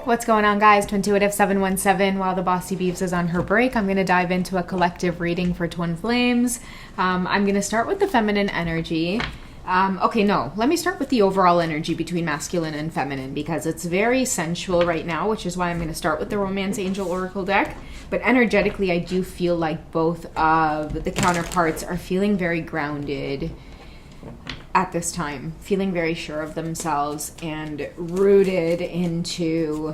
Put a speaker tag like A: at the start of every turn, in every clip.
A: What's going on, guys? Twintuitive 717. While the Bossy Beeves is on her break, I'm going to dive into a collective reading for twin flames. I'm going to start with the feminine energy. Let me start with the overall energy between masculine and feminine because it's very sensual right now, which is why I'm going to start with the Romance Angel Oracle deck. But energetically, I do feel like both of the counterparts are feeling very grounded at this time, feeling very sure of themselves and rooted into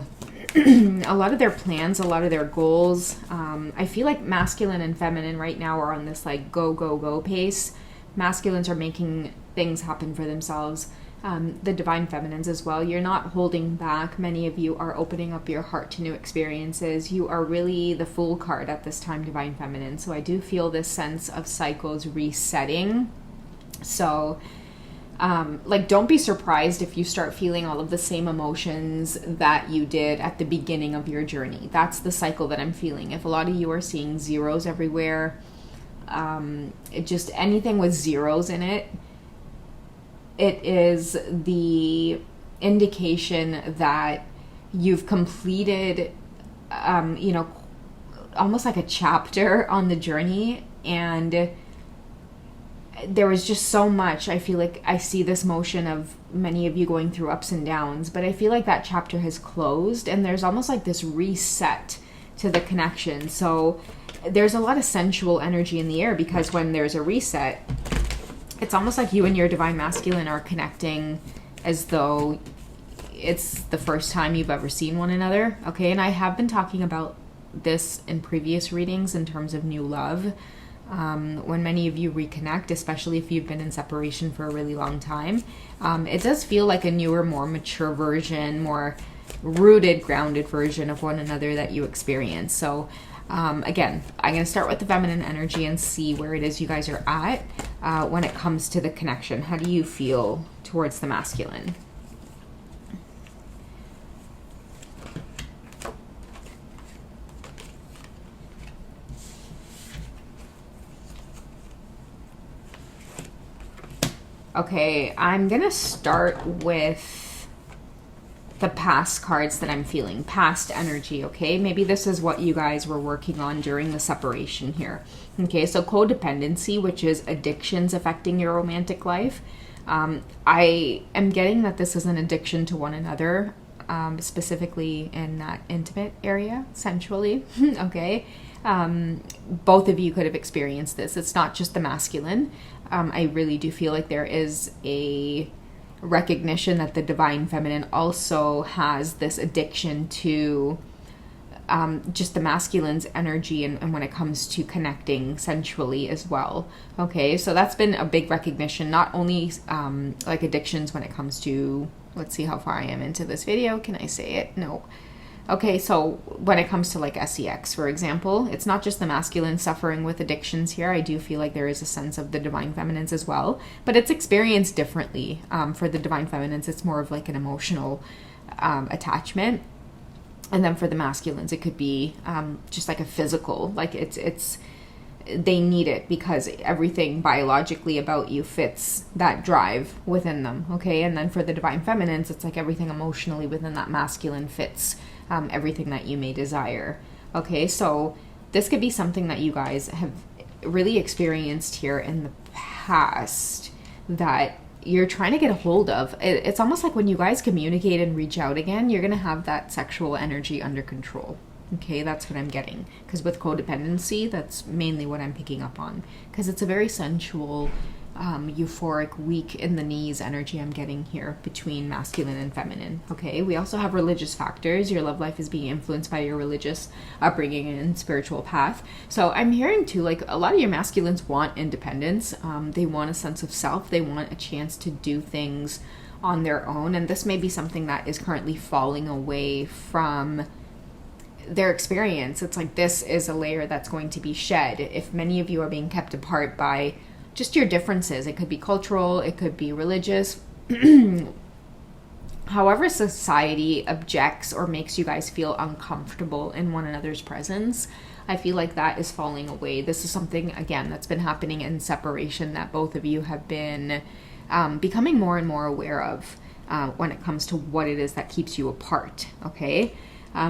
A: a lot of their plans, a lot of their goals. I feel like masculine and feminine right now are on this like go, go, go pace. Masculines are making things happen for themselves. The divine feminines as well. You're not holding back. Many of you are opening up your heart to new experiences. You are really the Fool card at this time, divine feminine. So I do feel this sense of cycles resetting. So don't be surprised if you start feeling all of the same emotions that you did at the beginning of your journey. That's the cycle that I'm feeling. If a lot of you are seeing zeros everywhere, just anything with zeros in it, it is the indication that you've completed, almost like a chapter on the journey, and there was just so much. I feel like I see this motion of many of you going through ups and downs, but I feel like that chapter has closed and there's almost like this reset to the connection. So there's a lot of sensual energy in the air because when there's a reset, it's almost like you and your divine masculine are connecting as though it's the first time you've ever seen one another. Okay, and I have been talking about this in previous readings in terms of new love. When many of you reconnect, especially if you've been in separation for a really long time, it does feel like a newer, more mature version, more rooted, grounded version of one another that you experience. So again, I'm going to start with the feminine energy and see where it is you guys are at when it comes to the connection. How do you feel towards the masculine? Okay, I'm going to start with the past cards that I'm feeling, past energy, okay? Maybe this is what you guys were working on during the separation here. Okay, so codependency, which is addictions affecting your romantic life. I am getting that this is an addiction to one another, specifically in that intimate area, sensually, okay? Both of you could have experienced this. It's not just the masculine. I really do feel like there is a recognition that the divine feminine also has this addiction to just the masculine's energy and when it comes to connecting sensually as well. Okay, so that's been a big recognition, not only like addictions when it comes to, let's see how far I am into this video. Can I say it? No. Okay, so when it comes to like sex, for example, it's not just the masculine suffering with addictions here. I do feel like there is a sense of the divine feminines as well, but it's experienced differently. For the divine feminines, it's more of like an emotional attachment. And then for the masculines, it could be just like a physical, like it's they need it because everything biologically about you fits that drive within them, okay? And then for the divine feminines, it's like everything emotionally within that masculine fits everything that you may desire, okay? So this could be something that you guys have really experienced here in the past that you're trying to get a hold of. It's almost like when you guys communicate and reach out again, you're going to have that sexual energy under control. Okay, that's what I'm getting. Because with codependency, that's mainly what I'm picking up on. Because it's a very sensual, euphoric, weak in the knees energy I'm getting here between masculine and feminine. Okay, we also have religious factors. Your love life is being influenced by your religious upbringing and spiritual path. So I'm hearing too, like a lot of your masculines want independence. They want a sense of self. They want a chance to do things on their own. And this may be something that is currently falling away from their experience. It's like this is a layer that's going to be shed if many of you are being kept apart by just your differences. It could be cultural, it could be religious. However society objects or makes you guys feel uncomfortable in one another's presence, I feel like that is falling away. This is something, again, that's been happening in separation that both of you have been becoming more and more aware of. when it comes to what it is that keeps you apart, okay?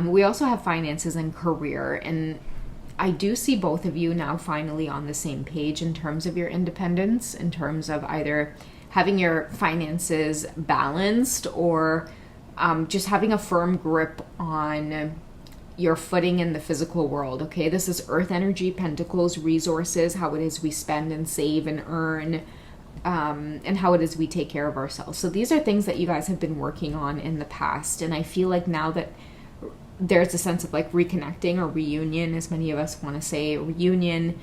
A: We also have finances and career, and I do see both of you now finally on the same page in terms of your independence, in terms of either having your finances balanced or just having a firm grip on your footing in the physical world, okay? This is earth energy, pentacles, resources, how it is we spend and save and earn, and how it is we take care of ourselves. So these are things that you guys have been working on in the past, and I feel like now that there's a sense of like reconnecting or reunion, as many of us want to say, reunion,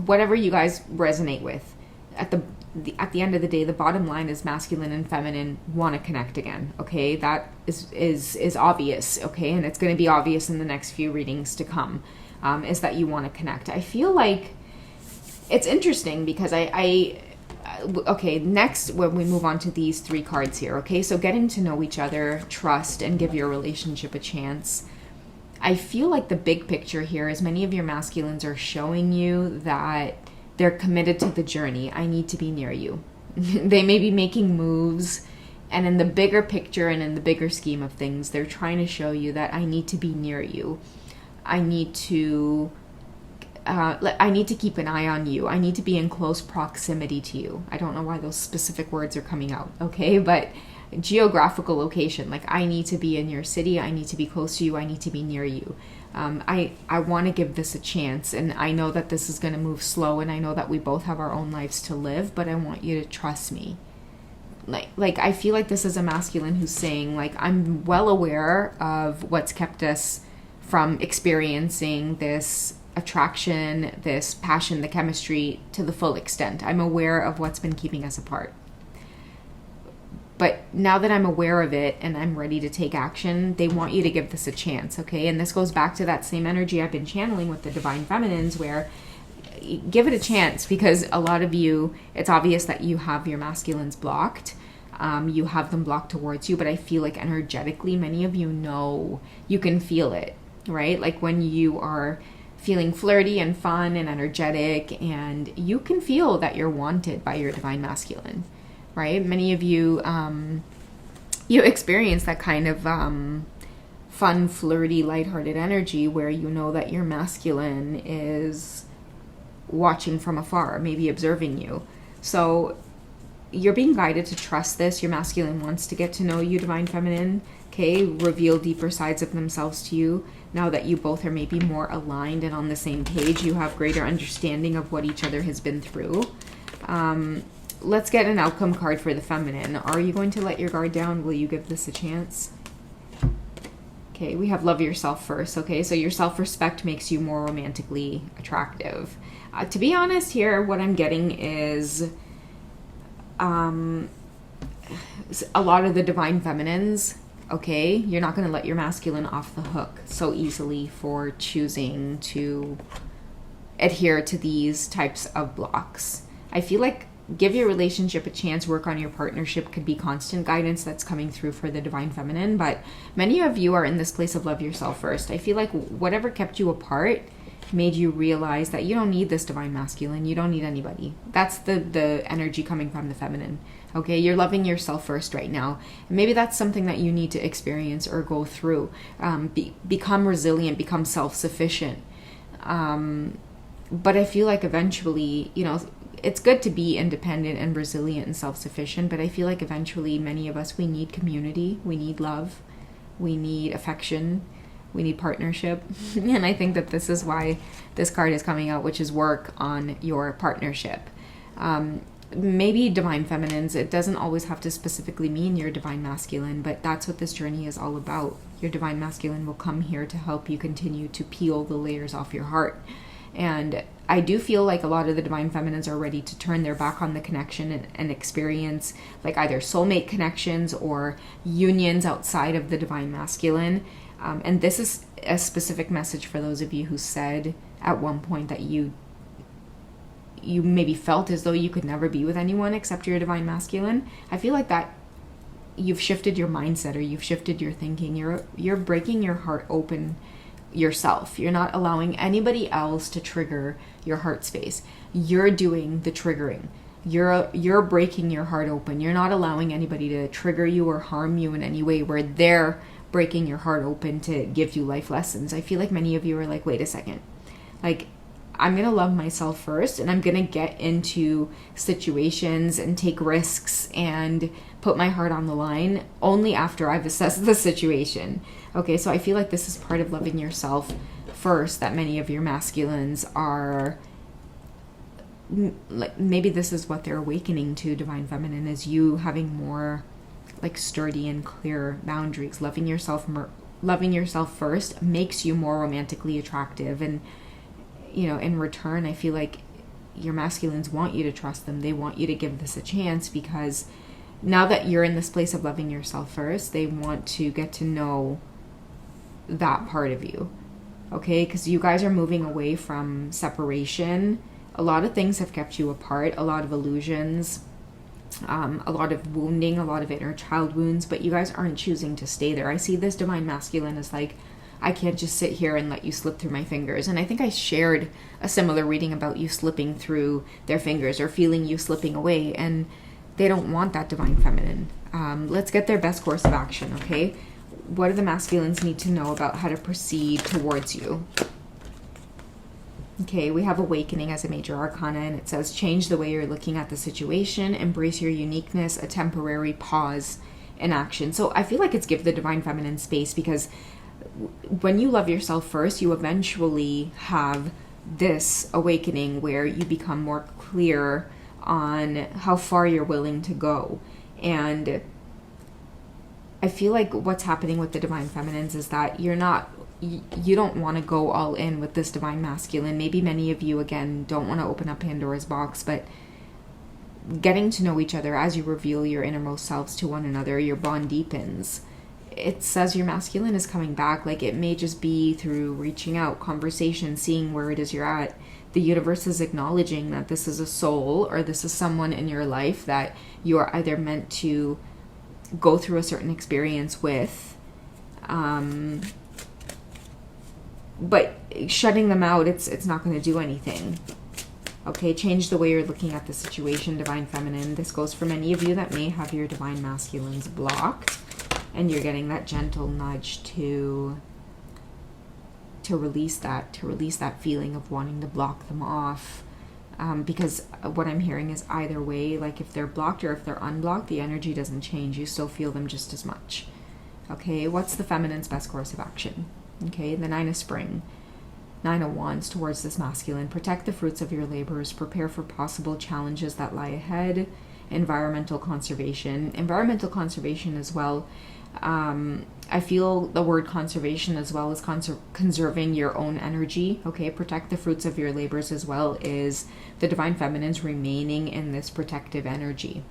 A: whatever you guys resonate with. At the end of the day, the bottom line is masculine and feminine want to connect again, okay? That is obvious, okay? And it's going to be obvious in the next few readings to come, is that you want to connect. I feel like it's interesting because okay, next, when we move on to these 3 cards here, okay, so getting to know each other, trust, and give your relationship a chance. I feel like the big picture here is many of your masculines are showing you that they're committed to the journey. I need to be near you. They may be making moves, and in the bigger picture and in the bigger scheme of things, they're trying to show you that I need to be near you. I need to keep an eye on you. I need to be in close proximity to you. I don't know why those specific words are coming out, okay? But geographical location, like I need to be in your city. I need to be close to you. I need to be near you. I want to give this a chance, and I know that this is going to move slow, and I know that we both have our own lives to live, but I want you to trust me. Like I feel like this is a masculine who's saying, like, I'm well aware of what's kept us from experiencing this attraction, this passion, the chemistry to the full extent. I'm aware of what's been keeping us apart. But now that I'm aware of it and I'm ready to take action, they want you to give this a chance, okay? And this goes back to that same energy I've been channeling with the Divine Feminines, where give it a chance, because a lot of you, it's obvious that you have your masculines blocked. You have them blocked towards you, but I feel like energetically, many of you know, you can feel it, right? Like when you are feeling flirty and fun and energetic, and you can feel that you're wanted by your Divine Masculine. Right? Many of you, you experience that kind of fun, flirty, lighthearted energy where you know that your masculine is watching from afar, maybe observing you. So you're being guided to trust this. Your masculine wants to get to know you, Divine Feminine, okay? Reveal deeper sides of themselves to you. Now that you both are maybe more aligned and on the same page, you have greater understanding of what each other has been through. Let's get an outcome card for the feminine. Are you going to let your guard down? Will you give this a chance? Okay, we have love yourself first, okay? So your self-respect makes you more romantically attractive. To be honest here, what I'm getting is a lot of the Divine Feminines, okay? You're not going to let your masculine off the hook so easily for choosing to adhere to these types of blocks. I feel like give your relationship a chance, work on your partnership could be constant guidance that's coming through for the Divine Feminine, but many of you are in this place of love yourself first. I feel like whatever kept you apart made you realize that you don't need this Divine Masculine. You don't need anybody. That's the energy coming from the feminine. Okay, you're loving yourself first right now. And maybe that's something that you need to experience or go through. Become resilient, become self-sufficient. But I feel like eventually, you know, it's good to be independent and resilient and self-sufficient, but I feel like eventually many of us, we need community, we need love, we need affection, we need partnership. And I think that this is why this card is coming out, which is work on your partnership. Maybe Divine Feminines, it doesn't always have to specifically mean your Divine Masculine, but that's what this journey is all about. Your Divine Masculine will come here to help you continue to peel the layers off your heart. And I do feel like a lot of the Divine Feminines are ready to turn their back on the connection and experience like either soulmate connections or unions outside of the Divine Masculine. And this is a specific message for those of you who said at one point that you maybe felt as though you could never be with anyone except your Divine Masculine. I feel like that you've shifted your mindset, or you've shifted your thinking. You're breaking your heart open yourself. You're not allowing anybody else to trigger your heart space. You're doing the triggering. You're breaking your heart open. You're not allowing anybody to trigger you or harm you in any way where they're breaking your heart open to give you life lessons. I feel like many of you are like, wait a second. Like, I'm going to love myself first, and I'm going to get into situations and take risks and put my heart on the line only after I've assessed the situation. Okay, so I feel like this is part of loving yourself first, that many of your masculines are, like, maybe this is what they're awakening to, Divine Feminine, is you having more like sturdy and clear boundaries. Loving yourself first makes you more romantically attractive, and in return, I feel like your masculines want you to trust them. They want you to give this a chance, because now that you're in this place of loving yourself first, they want to get to know that part of you. Okay, because you guys are moving away from separation. A lot of things have kept you apart, a lot of illusions, a lot of wounding, a lot of inner child wounds, but you guys aren't choosing to stay there. I see this Divine Masculine as like, I can't just sit here and let you slip through my fingers. And I think I shared a similar reading about you slipping through their fingers or feeling you slipping away, and they don't want that Divine Feminine. Let's get their best course of action, okay? What do the masculines need to know about how to proceed towards you? Okay, we have Awakening as a major arcana, and it says, change the way you're looking at the situation, embrace your uniqueness, a temporary pause in action. So I feel like it's give the Divine Feminine space, because when you love yourself first, you eventually have this awakening where you become more clear on how far you're willing to go. And I feel like what's happening with the Divine Feminines is that you don't want to go all in with this Divine Masculine. Maybe many of you, again, don't want to open up Pandora's box, but getting to know each other as you reveal your innermost selves to one another, your bond deepens. It says your masculine is coming back. Like, it may just be through reaching out, conversation, seeing where it is you're at. The universe is acknowledging that this is a soul, or this is someone in your life that you are either meant to go through a certain experience with, but shutting them out, it's not going to do anything. Okay, change the way you're looking at the situation, Divine Feminine. This goes for many of you that may have your Divine Masculines blocked, and you're getting that gentle nudge to release that feeling of wanting to block them off. Because what I'm hearing is either way, like if they're blocked or if they're unblocked, the energy doesn't change. You still feel them just as much. Okay, what's the feminine's best course of action? Okay, the Nine of Spring, Nine of Wands towards this masculine. Protect the fruits of your labors. Prepare for possible challenges that lie ahead. Environmental conservation. Environmental conservation as well. I feel the word conservation as well as conserving your own energy. Okay, protect the fruits of your labors as well is the Divine Feminine's remaining in this protective energy.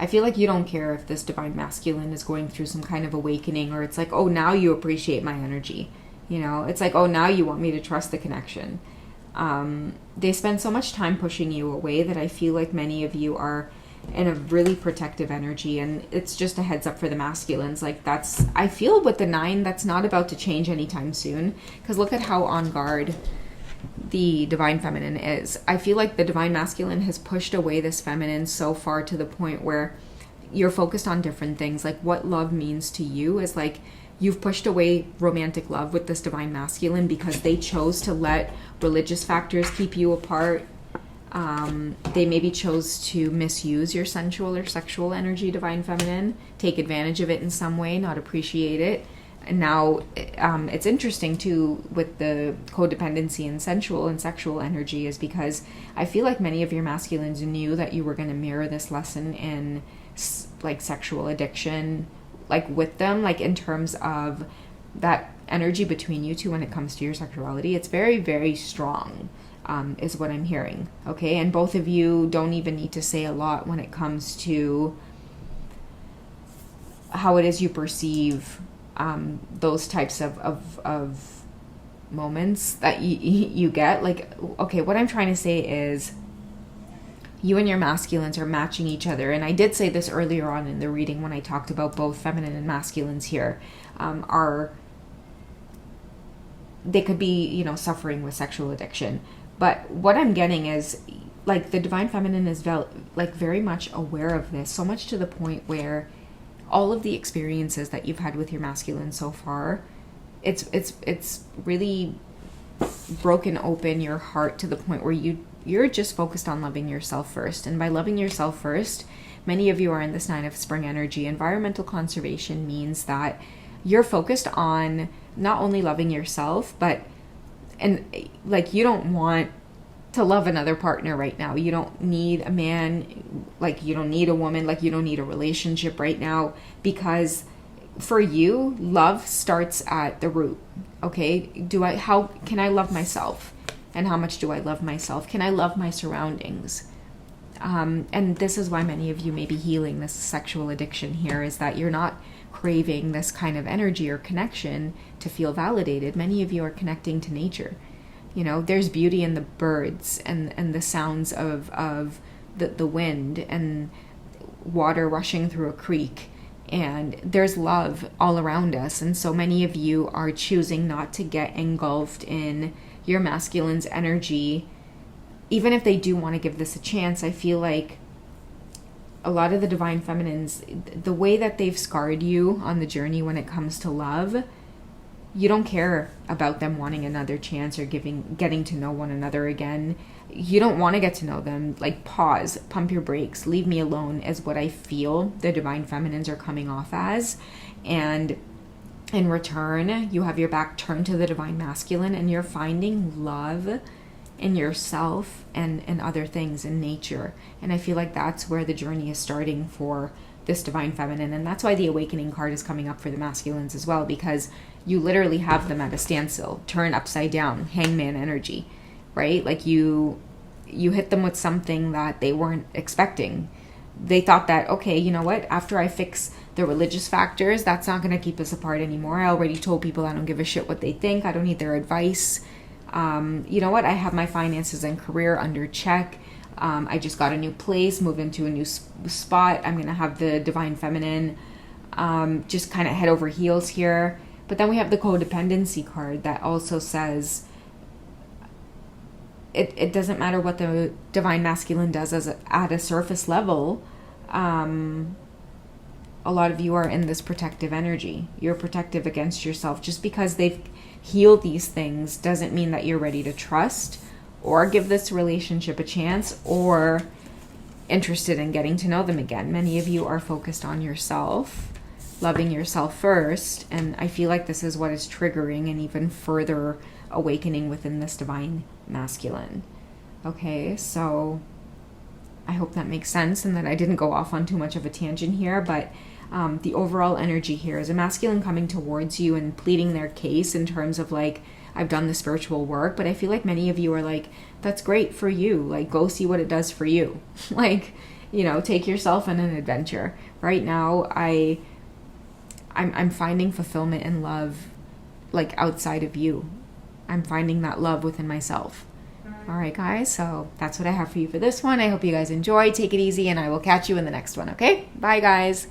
A: I feel like you don't care if this Divine Masculine is going through some kind of awakening, or it's like, oh, now you appreciate my energy. It's like, oh, now you want me to trust the connection. They spend so much time pushing you away that I feel like many of you are in a really protective energy, and it's just a heads up for the masculines. Like, I feel with the 9, that's not about to change anytime soon, because look at how on guard the Divine Feminine is. I feel like the Divine Masculine has pushed away this feminine so far to the point where you're focused on different things. Like, what love means to you is like, you've pushed away romantic love with this Divine Masculine because they chose to let religious factors keep you apart. They maybe chose to misuse your sensual or sexual energy, Divine Feminine, take advantage of it in some way, not appreciate it. And now it's interesting too with the codependency and sensual and sexual energy, is because I feel like many of your masculines knew that you were going to mirror this lesson in like sexual addiction, like with them, like in terms of that energy between you two when it comes to your sexuality. It's very, very strong. Is what I'm hearing. Okay, and both of you don't even need to say a lot when it comes to how it is you perceive those types of moments that you get. Like, okay, what I'm trying to say is you and your masculines are matching each other, and I did say this earlier on in the reading when I talked about both feminine and masculines here, they could be, suffering with sexual addiction. But what I'm getting is like the divine feminine is like very much aware of this, so much to the point where all of the experiences that you've had with your masculine so far, it's really broken open your heart to the point where you're just focused on loving yourself first. And by loving yourself first, many of you are in this 9 of spring energy. Environmental conservation means that you're focused on not only loving yourself, but, and like, you don't want to love another partner right now. You don't need a man, like you don't need a woman, like you don't need a relationship right now, because for you, love starts at the root. Okay, how can I love myself? And how much do I love myself? Can I love my surroundings? And this is why many of you may be healing this sexual addiction here, is that you're not craving this kind of energy or connection to feel validated. Many of you are connecting to nature. You know, there's beauty in the birds and the sounds of the wind and water rushing through a creek. And there's love all around us. And so many of you are choosing not to get engulfed in your masculine's energy. Even if they do want to give this a chance, I feel like a lot of the divine feminines, the way that they've scarred you on the journey when it comes to love, you don't care about them wanting another chance or getting to know one another again. You don't want to get to know them. Like, pause, pump your brakes, leave me alone is what I feel the divine feminines are coming off as. And in return, you have your back turned to the divine masculine, and you're finding love in yourself and other things in nature. And I feel like that's where the journey is starting for this divine feminine. And that's why the awakening card is coming up for the masculines as well, because you literally have them at a standstill, turn upside down, hangman energy, right? Like you hit them with something that they weren't expecting. They thought that, okay, you know what, after I fix the religious factors, that's not going to keep us apart anymore. I already told people I don't give a shit what they think. I don't need their advice. You know what, I have my finances and career under check. I just got a new place, moved into a new spot. I'm going to have the divine feminine just kind of head over heels here. But then we have the codependency card that also says it doesn't matter what the divine masculine does at a surface level. A lot of you are in this protective energy. You're protective against yourself. Just because they've healed these things doesn't mean that you're ready to trust or give this relationship a chance or interested in getting to know them again. Many of you are focused on yourself, loving yourself first, and I feel like this is what is triggering an even further awakening within this divine masculine. Okay, so I hope that makes sense and that I didn't go off on too much of a tangent here, but the overall energy here is a masculine coming towards you and pleading their case in terms of like, I've done the spiritual work, but I feel like many of you are like, that's great for you. Like, go see what it does for you. Like, you know, take yourself on an adventure. Right now, I'm finding fulfillment and love like outside of you. I'm finding that love within myself. All right, guys. So that's what I have for you for this one. I hope you guys enjoy. Take it easy, and I will catch you in the next one. Okay? Bye, guys.